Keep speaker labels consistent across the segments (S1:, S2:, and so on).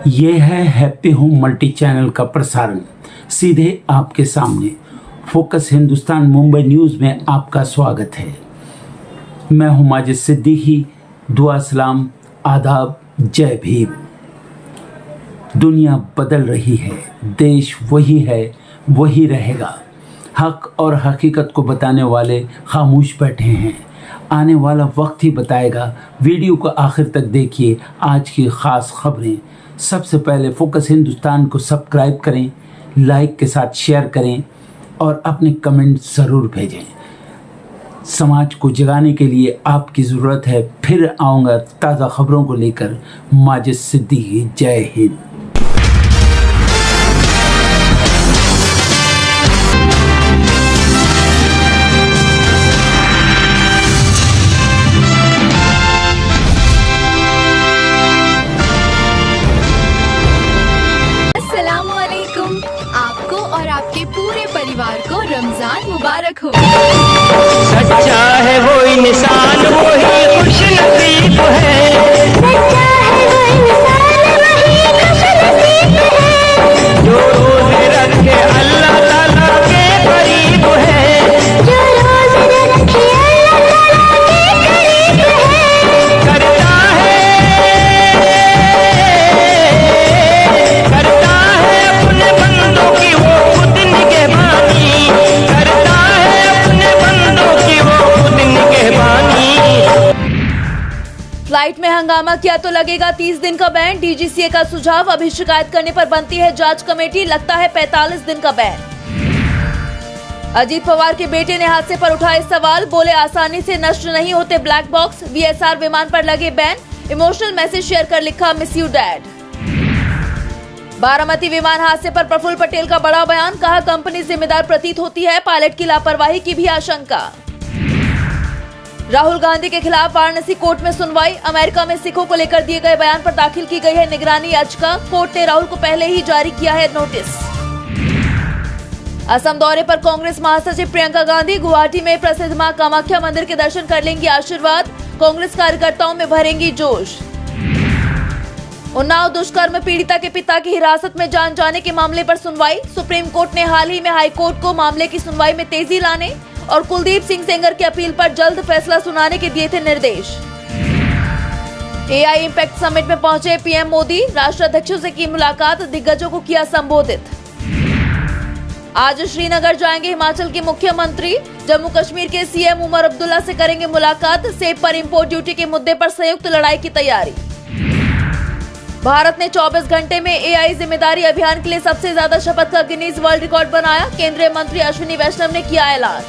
S1: ये है happy home multi channel का प्रसारण सीधे आपके सामने। फोकस हिंदुस्तान मुंबई न्यूज़ में आपका स्वागत है। मैं हूं माजिद सिद्दीकी। दुआ सलाम, आदाब, जय भीम। दुनिया बदल रही है, देश वही है, वही रहेगा। हक और हकीकत को बताने वाले खामोश बैठे हैं। आने वाला वक्त ही बताएगा। वीडियो को आखिर तक देखिए। आज की ख़ास खबरें। सबसे पहले फोकस हिंदुस्तान को सब्सक्राइब करें, लाइक के साथ शेयर करें और अपने कमेंट ज़रूर भेजें। समाज को जगाने के लिए आपकी ज़रूरत है। फिर आऊँगा ताज़ा खबरों को लेकर। माजिद सिद्दीकी, जय हिंद।
S2: आपको और आपके पूरे परिवार को रमजान मुबारक हो।
S3: सच्चा है वो इंसान, वही खुश नसीब है। सच्चा है वो इंसान, वही खुश नसीब है। जो रोज़े रखे अल्लाह ताला के करीब है। जो रोज़े रखे अल्लाह ताला के करीब है। करता है अपने बंदों की वो खुद निगहबानी। करता है अपने बंदों की वो खुद निगहबानी।
S2: फ्लाइट में हंगामा किया तो लगेगा 30 दिन का बैन। डीजीसीए का सुझाव, अभी शिकायत करने पर बनती है जांच कमेटी, लगता है 45 दिन का बैन। अजीत पवार के बेटे ने हादसे पर उठाए सवाल, बोले आसानी से नष्ट नहीं होते ब्लैक बॉक्स। वीएसआर विमान पर लगे बैन, इमोशनल मैसेज शेयर कर लिखा मिस यू डैड। बारामती विमान हादसे पर प्रफुल्ल पटेल का बड़ा बयान, कहा कंपनी जिम्मेदार प्रतीत होती है, पायलट की लापरवाही की भी आशंका। राहुल गांधी के खिलाफ वाराणसी कोर्ट में सुनवाई, अमेरिका में सिखों को लेकर दिए गए बयान पर दाखिल की गई है निगरानी याचिका। कोर्ट ने राहुल को पहले ही जारी किया है नोटिस। असम दौरे पर कांग्रेस महासचिव प्रियंका गांधी, गुवाहाटी में प्रसिद्ध मां कामाख्या मंदिर के दर्शन कर लेंगी आशीर्वाद, कांग्रेस कार्यकर्ताओं में भरेंगी जोश। उन्नाव दुष्कर्म पीड़िता के पिता की हिरासत में जान जाने के मामले पर सुनवाई, सुप्रीम कोर्ट ने हाल ही में हाई कोर्ट को मामले की सुनवाई में तेजी लाने और कुलदीप सिंह सेंगर की अपील पर जल्द फैसला सुनाने के दिए थे निर्देश। एआई इम्पैक्ट समिट में पहुंचे पीएम मोदी, राष्ट्राध्यक्षों से की मुलाकात, दिग्गजों को किया संबोधित। आज श्रीनगर जाएंगे हिमाचल के मुख्यमंत्री, जम्मू कश्मीर के सीएम उमर अब्दुल्ला से करेंगे मुलाकात, सेब पर इंपोर्ट ड्यूटी के मुद्दे पर संयुक्त लड़ाई की तैयारी। भारत ने 24 घंटे में एआई जिम्मेदारी अभियान के लिए सबसे ज्यादा शपथ का गिनीज वर्ल्ड रिकॉर्ड बनाया, केंद्रीय मंत्री अश्विनी वैष्णव ने किया ऐलान।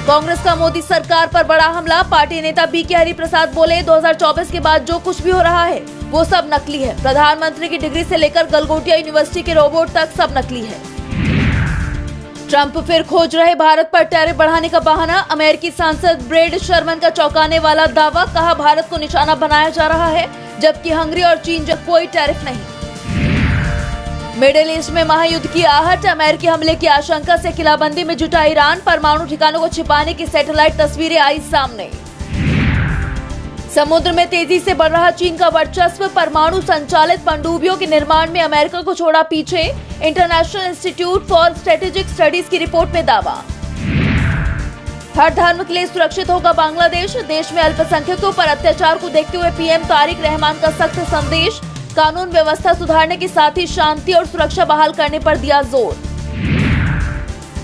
S2: कांग्रेस का मोदी सरकार पर बड़ा हमला, पार्टी नेता बीके हरिप्रसाद बोले 2024 के बाद जो कुछ भी हो रहा है वो सब नकली है। प्रधानमंत्री की डिग्री से लेकर गलगोटिया यूनिवर्सिटी के रोबोट तक सब नकली है। ट्रंप फिर खोज रहे भारत पर टैरिफ बढ़ाने का बहाना, अमेरिकी सांसद ब्रेड शर्मन का चौंकाने वाला दावा, कहा भारत को निशाना बनाया जा रहा है जबकि हंगरी और चीन जब कोई टैरिफ नहीं। मिडिल ईस्ट में महायुद्ध की आहट, अमेरिकी हमले की आशंका से किलाबंदी में जुटा ईरान, परमाणु ठिकानों को छिपाने की सैटेलाइट तस्वीरें आई सामने। समुद्र में तेजी से बढ़ रहा चीन का वर्चस्व, परमाणु संचालित पनडुब्बियों के निर्माण में अमेरिका को छोड़ा पीछे, international institute for strategic studies की रिपोर्ट में दावा। हर धर्म के लिए सुरक्षित होगा बांग्लादेश, देश में अल्पसंख्यकों पर अत्याचार को देखते हुए पीएम तारिक रहमान का सख्त संदेश, कानून व्यवस्था सुधारने के साथ ही शांति और सुरक्षा बहाल करने पर दिया जोर।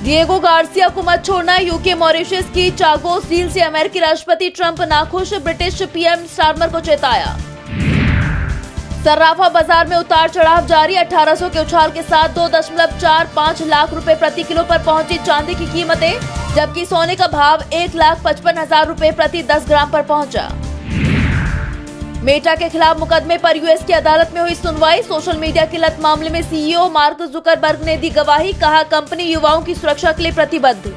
S2: डिएगो गार्सिया को मत छोड़ना, यूके मॉरिशस की चागोस डील से अमेरिकी राष्ट्रपति ट्रंप नाखुश, ब्रिटिश पीएम स्टारमर को चेताया। सर्राफा बाजार में उतार चढ़ाव जारी, 1800 के उछाल के साथ 2.45 लाख रुपए प्रति किलो पर पहुंची चांदी की कीमतें, जबकि सोने का भाव 1,55,000 रुपए प्रति 10 ग्राम पर पहुंचा। मेटा के खिलाफ मुकदमे पर यूएस की अदालत में हुई सुनवाई, सोशल मीडिया की लत मामले में सीईओ मार्क जुकरबर्ग ने दी गवाही, कहा कंपनी युवाओं की सुरक्षा के लिए प्रतिबद्ध।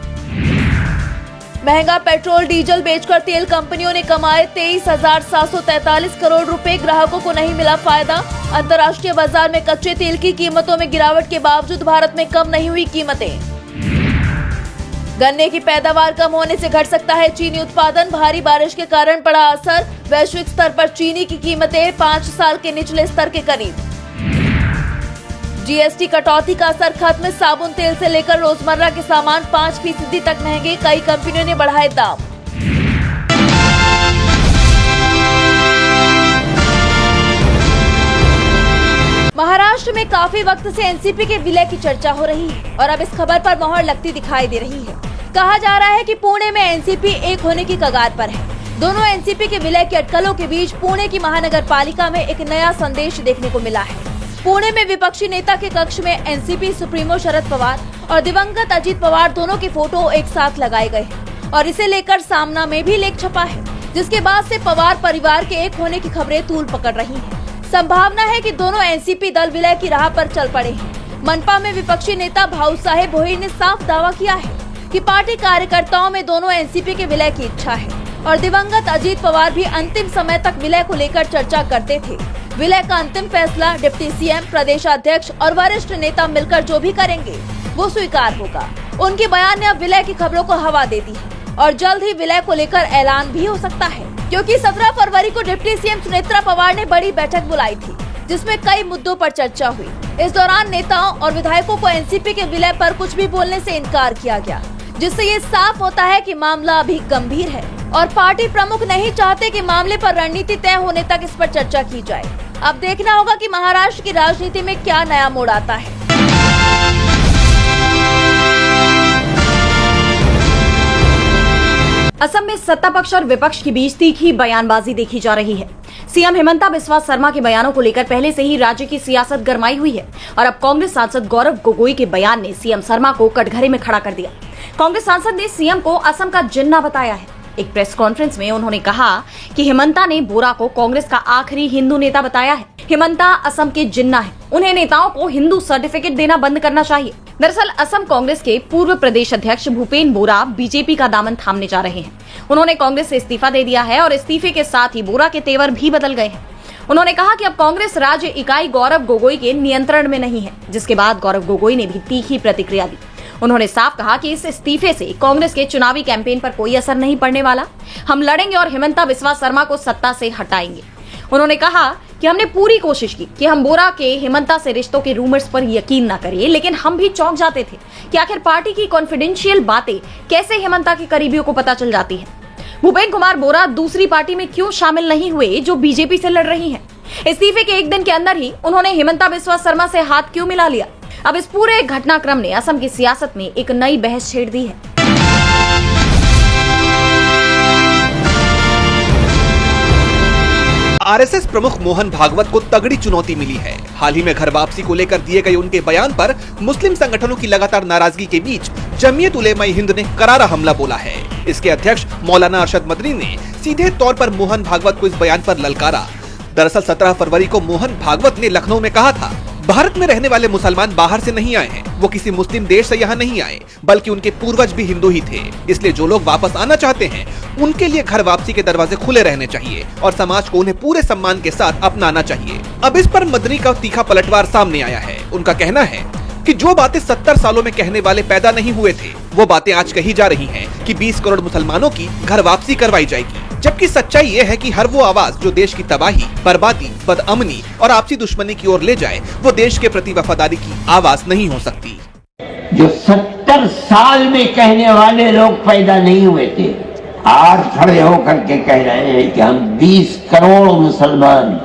S2: महंगा पेट्रोल डीजल बेचकर तेल कंपनियों ने कमाए 23,743 करोड़ रुपए, ग्राहकों को नहीं मिला फायदा। अंतर्राष्ट्रीय बाजार में कच्चे तेल की कीमतों में गिरावट के बावजूद भारत में कम नहीं हुई कीमतें। गन्ने की पैदावार कम होने से घट सकता है चीनी उत्पादन, भारी बारिश के कारण पड़ा असर, वैश्विक स्तर पर चीनी की कीमतें 5 साल के निचले स्तर के करीब। जीएसटी कटौती का असर खत्म, साबुन तेल से लेकर रोजमर्रा के सामान 5% तक महंगे, कई कंपनियों ने बढ़ाए दाम। महाराष्ट्र में काफी वक्त से एनसीपी के विलय की चर्चा हो रही है और अब इस खबर पर मोहर लगती दिखाई दे रही है। कहा जा रहा है कि पुणे में एनसीपी एक होने की कगार पर है। दोनों एनसीपी के विलय की अटकलों के बीच पुणे की महानगर पालिका में एक नया संदेश देखने को मिला है। पुणे में विपक्षी नेता के कक्ष में एनसीपी सुप्रीमो शरद पवार और दिवंगत अजीत पवार दोनों के फोटो एक साथ लगाए गए हैं और इसे लेकर सामना में भी लेख छपा है, जिसके बाद से पवार परिवार के एक होने की खबरें तूल पकड़ रही हैं। संभावना है कि दोनों एनसीपी दल विलय की राह पर चल पड़े हैं। मनपा में विपक्षी नेता भाऊ साहेब भोईर ने साफ दावा किया है कि पार्टी कार्यकर्ताओं में दोनों एनसीपी के विलय की इच्छा है और दिवंगत अजीत पवार भी अंतिम समय तक विलय को लेकर चर्चा करते थे। विलय का अंतिम फैसला डिप्टी सीएम, प्रदेशाध्यक्ष और वरिष्ठ नेता मिलकर जो भी करेंगे वो स्वीकार होगा। उनके बयान ने अब विलय की खबरों को हवा दे दी है और जल्द ही विलय को लेकर ऐलान भी हो सकता है, क्योंकि 17 फरवरी को डिप्टी सीएम सुनेत्रा पवार ने बड़ी बैठक बुलाई थी जिसमें कई मुद्दों पर चर्चा हुई। इस दौरान नेताओं और विधायकों को एनसीपी के विलय पर कुछ भी बोलने से इनकार किया गया, जिससे ये साफ होता है कि मामला अभी गंभीर है और पार्टी प्रमुख नहीं चाहते कि मामले पर रणनीति तय होने तक इस पर चर्चा की जाए। अब देखना होगा कि महाराष्ट्र की राजनीति में क्या नया मोड़ आता है।
S4: असम में सत्ता पक्ष और विपक्ष के बीच तीखी बयानबाजी देखी जा रही है। सीएम हिमंता बिस्वा शर्मा के बयानों को लेकर पहले से ही राज्य की सियासत गरमाई हुई है और अब कांग्रेस सांसद गौरव गोगोई के बयान ने सीएम शर्मा को कटघरे में खड़ा कर दिया। कांग्रेस सांसद ने सीएम को असम का जिन्ना बताया है। एक प्रेस कॉन्फ्रेंस में उन्होंने कहा कि हिमंता ने बोरा को कांग्रेस का आखिरी हिंदू नेता बताया है। हिमंता असम के जिन्ना है, उन्हें नेताओं को हिंदू सर्टिफिकेट देना बंद करना चाहिए। दरअसल असम कांग्रेस के पूर्व प्रदेश अध्यक्ष भूपेन बोरा बीजेपी का दामन थामने जा रहे हैं। उन्होंने कांग्रेस से इस्तीफा दे दिया है और इस्तीफे के साथ ही बोरा के तेवर भी बदल गए हैं। उन्होंने कहा कि अब कांग्रेस राज्य इकाई गौरव गोगोई के नियंत्रण में नहीं है, जिसके बाद गौरव गोगोई ने भी तीखी प्रतिक्रिया दी। उन्होंने साफ कहा कि इस इस्तीफे से कांग्रेस के चुनावी कैंपेन पर कोई असर नहीं पड़ने वाला। हम लड़ेंगे और हिमंता बिस्वा शर्मा को सत्ता से हटाएंगे। उन्होंने कहा कि हमने पूरी कोशिश की कि हम बोरा के हिमंता से रिश्तों के रूमर्स पर यकीन न करें, लेकिन हम भी चौंक जाते थे कि आखिर पार्टी की कॉन्फिडेंशियल बातें कैसे हिमंता के करीबियों को पता चल जाती हैं। भूपेन कुमार बोरा दूसरी पार्टी में क्यों शामिल नहीं हुए जो बीजेपी से लड़ रही है? इस्तीफे के एक दिन के अंदर ही उन्होंने हिमंता बिस्वा शर्मा से हाथ क्यों मिला लिया? अब इस पूरे घटनाक्रम ने असम की सियासत में एक नई बहस छेड़ दी है।
S5: आरएसएस प्रमुख मोहन भागवत को तगड़ी चुनौती मिली है। हाल ही में घर वापसी को लेकर दिए गए उनके बयान पर मुस्लिम संगठनों की लगातार नाराजगी के बीच जमीयत उलेमा हिंद ने करारा हमला बोला है। इसके अध्यक्ष मौलाना अरशद मदनी ने सीधे तौर पर मोहन भागवत को इस बयान पर ललकारा। दरअसल 17 फरवरी को मोहन भागवत ने लखनऊ में कहा था, भारत में रहने वाले मुसलमान बाहर से नहीं आए हैं, वो किसी मुस्लिम देश से यहाँ नहीं आए, बल्कि उनके पूर्वज भी हिंदू ही थे। इसलिए जो लोग वापस आना चाहते हैं उनके लिए घर वापसी के दरवाजे खुले रहने चाहिए और समाज को उन्हें पूरे सम्मान के साथ अपनाना चाहिए। अब इस पर मदनी का तीखा पलटवार सामने आया है। उनका कहना है कि जो बातें 70 सालों में कहने वाले पैदा नहीं हुए थे, वो बातें आज कही जा रही हैं कि 20 करोड़ मुसलमानों की घर वापसी करवाई जाएगी, जबकि सच्चाई ये है कि हर वो आवाज जो देश की तबाही, बर्बादी, बदअमनी और आपसी दुश्मनी की ओर ले जाए, वो देश के प्रति वफादारी की आवाज नहीं हो सकती।
S6: जो 70 साल में कहने वाले लोग पैदा नहीं हुए थे, आज खड़े होकर के कह रहे हैं कि हम 20 करोड़ मुसलमान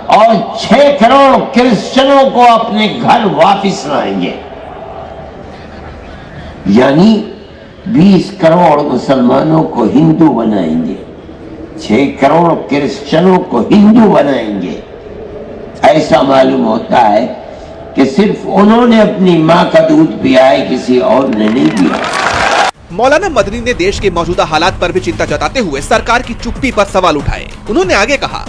S6: और 6 करोड़ क्रिश्चियनों को अपने घर वापस लाएंगे। यानी 20 करोड़ मुसलमानों को हिंदू बनाएंगे, 6 करोड़ क्रिश्चियनों को हिंदू बनाएंगे। ऐसा मालूम होता है कि सिर्फ उन्होंने अपनी माँ का दूध पिया है, किसी और ने नहीं पिया।
S5: मौलाना मदनी ने देश के मौजूदा हालात पर भी चिंता जताते हुए सरकार की चुप्पी पर सवाल उठाए। उन्होंने आगे कहा,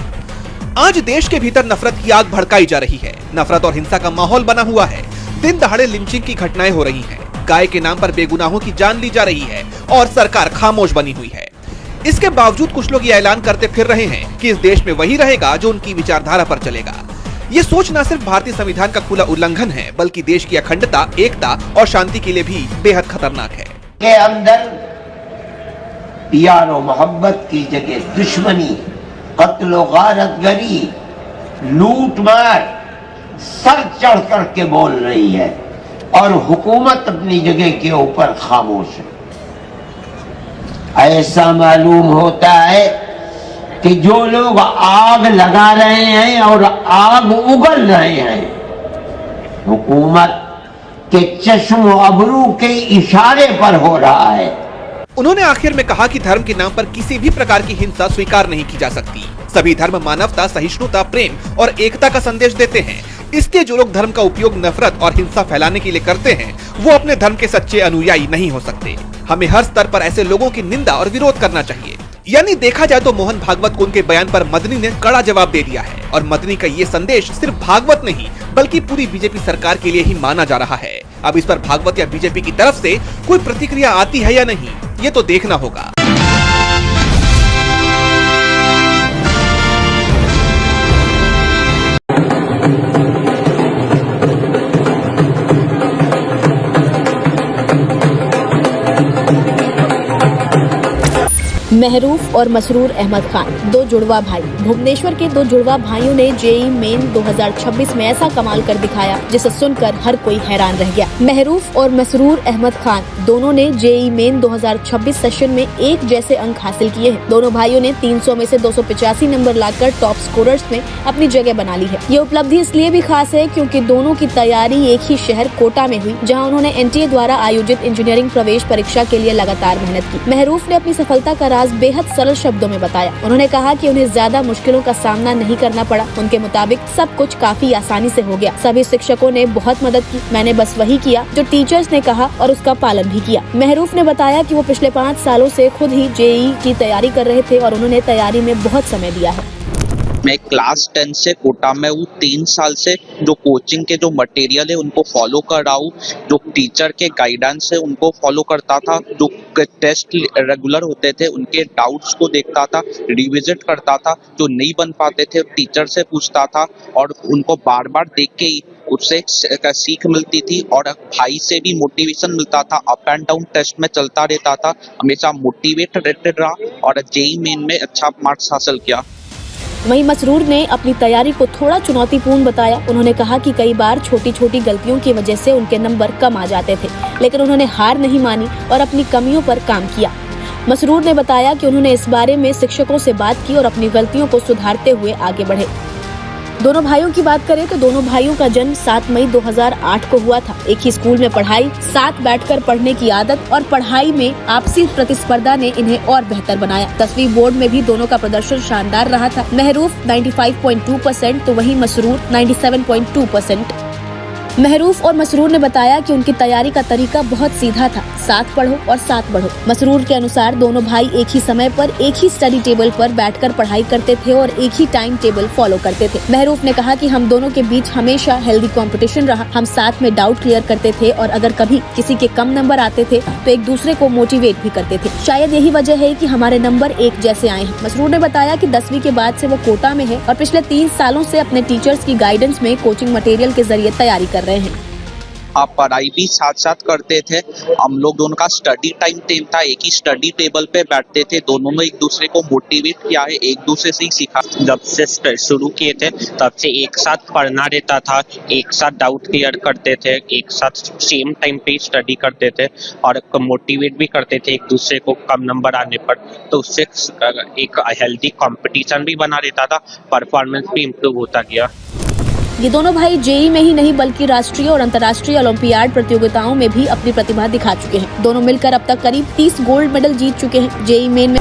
S5: आज देश के भीतर नफरत की आग भड़काई जा रही है। नफरत और हिंसा का माहौल बना हुआ है। दिन दहाड़े लिंचिंग की घटनाएं हो रही हैं। गाय के नाम पर बेगुनाहों की जान ली जा रही है और सरकार खामोश बनी हुई है। इसके बावजूद कुछ लोग ये ऐलान करते फिर रहे हैं कि इस देश में वही रहेगा जो उनकी विचारधारा पर चलेगा। ये सोच न सिर्फ भारतीय संविधान का खुला उल्लंघन है, बल्कि देश की अखंडता, एकता और शांति के लिए भी बेहद खतरनाक है।
S6: के अंदर प्यार और मोहब्बत की जगह दुश्मनी, कत्ल गारतगरी, लूट मार सर चढ़ करके बोल रही है और हुकूमत अपनी जगह के ऊपर खामोश है। ऐसा मालूम होता है कि जो लोग आग लगा रहे हैं और आग उगल रहे हैं, हुकूमत के चश्म अबरू के इशारे पर हो रहा है।
S5: उन्होंने आखिर में कहा कि धर्म के नाम पर किसी भी प्रकार की हिंसा स्वीकार नहीं की जा सकती। सभी धर्म मानवता, सहिष्णुता, प्रेम और एकता का संदेश देते हैं। इसलिए जो लोग धर्म का उपयोग नफरत और हिंसा फैलाने के लिए करते हैं, वो अपने धर्म के सच्चे अनुयायी नहीं हो सकते। हमें हर स्तर पर ऐसे लोगों की निंदा और विरोध करना चाहिए। यानी देखा जाए तो मोहन भागवत को उनके बयान पर मदनी ने कड़ा जवाब दे दिया है और मदनी का ये संदेश सिर्फ भागवत नहीं बल्कि पूरी बीजेपी सरकार के लिए ही माना जा रहा है। अब इस पर भागवत या बीजेपी की तरफ से कोई प्रतिक्रिया आती है या नहीं, ये तो देखना होगा।
S7: महरूफ और मसरूर अहमद खान, दो जुड़वा भाई। भुवनेश्वर के दो जुड़वा भाइयों ने जेईई मेन 2026 में ऐसा कमाल कर दिखाया जिसे सुनकर हर कोई हैरान रह गया। महरूफ और मसरूर अहमद खान दोनों ने जेईई मेन 2026 सेशन में एक जैसे अंक हासिल किए हैं। दोनों भाइयों ने 300 में से 285 नंबर लाकर टॉप स्कोरर्स में अपनी जगह बना ली है। ये उपलब्धि इसलिए भी खास है क्योंकि दोनों की तैयारी एक ही शहर कोटा में हुई, जहाँ उन्होंने एनटीए द्वारा आयोजित इंजीनियरिंग प्रवेश परीक्षा के लिए लगातार मेहनत की। महरूफ ने अपनी सफलता का राज बेहद सरल शब्दों में बताया। उन्होंने कहा कि उन्हें ज्यादा मुश्किलों का सामना नहीं करना पड़ा। उनके मुताबिक सब कुछ काफी आसानी से हो गया। सभी शिक्षकों ने बहुत मदद की। मैंने बस वही किया जो टीचर्स ने कहा और उसका पालन भी किया। महरूफ ने बताया कि वो पिछले 5 सालों से खुद ही जेईई की तैयारी कर रहे थे और उन्होंने तैयारी में बहुत समय दिया है।
S8: मैं क्लास 10 से कोटा में हूँ। 3 साल से जो कोचिंग के जो मटेरियल है उनको फॉलो कर रहा हूँ, जो टीचर के गाइडेंस है उनको फॉलो करता था, जो टेस्ट रेगुलर होते थे उनके डाउट्स को देखता था, रिविजिट करता था, जो नहीं बन पाते थे टीचर से पूछता था और उनको बार बार देख के ही उससे सीख मिलती थी और भाई से भी मोटिवेशन मिलता था। अप एंड डाउन टेस्ट में चलता रहता था, हमेशा मोटिवेटेड रहा और जेईई मेन में अच्छा मार्क्स हासिल किया।
S7: वहीं मसरूर ने अपनी तैयारी को थोड़ा चुनौतीपूर्ण बताया। उन्होंने कहा कि कई बार छोटी छोटी गलतियों की वजह से उनके नंबर कम आ जाते थे, लेकिन उन्होंने हार नहीं मानी और अपनी कमियों पर काम किया। मसरूर ने बताया कि उन्होंने इस बारे में शिक्षकों से बात की और अपनी गलतियों को सुधारते हुए आगे बढ़े। दोनों भाइयों की बात करें तो दोनों भाइयों का जन्म 7 मई 2008 को हुआ था। एक ही स्कूल में पढ़ाई, साथ बैठकर पढ़ने की आदत और पढ़ाई में आपसी प्रतिस्पर्धा ने इन्हें और बेहतर बनाया। 10वीं बोर्ड में भी दोनों का प्रदर्शन शानदार रहा था। महरूफ 95.2% तो वहीं मसरूर 97.2%। महरूफ और मसरूर ने बताया कि उनकी तैयारी का तरीका बहुत सीधा था, साथ पढ़ो और साथ बढ़ो। मसरूर के अनुसार दोनों भाई एक ही समय पर एक ही स्टडी टेबल पर बैठकर पढ़ाई करते थे और एक ही टाइम टेबल फॉलो करते थे। महरूफ ने कहा कि हम दोनों के बीच हमेशा हेल्दी कंपटीशन रहा। हम साथ में डाउट क्लियर करते थे और अगर कभी किसी के कम नंबर आते थे तो एक दूसरे को मोटिवेट भी करते थे। शायद यही वजह है कि हमारे नंबर एक जैसे आए हैं। मसरूर ने बताया कि 10वीं के बाद से वो कोटा में है और पिछले 3 सालों से अपने टीचर्स की गाइडेंस में कोचिंग मटेरियल के जरिए तैयारी कर रहे हैं।
S8: आप पढ़ाई भी साथ साथ करते थे। हम लोग दोनों का स्टडी टाइम टेबल था, एक ही स्टडी टेबल पे बैठते थे। दोनों ने एक दूसरे को मोटिवेट किया है, एक दूसरे से ही सीखा। जब से शुरू किए थे तब से एक साथ पढ़ना रहता था, एक साथ डाउट क्लियर करते थे, एक साथ सेम टाइम पे स्टडी करते थे और मोटिवेट भी करते थे एक दूसरे को कम नंबर आने पर। तो उससे एक हेल्दी कंपटीशन भी बना रहता था, परफॉर्मेंस भी इम्प्रूव होता गया।
S7: ये दोनों भाई जेईई में ही नहीं बल्कि राष्ट्रीय और अंतर्राष्ट्रीय ओलंपियाड प्रतियोगिताओं में भी अपनी प्रतिभा दिखा चुके हैं। दोनों मिलकर अब तक करीब 30 गोल्ड मेडल जीत चुके हैं। जेईई मेन में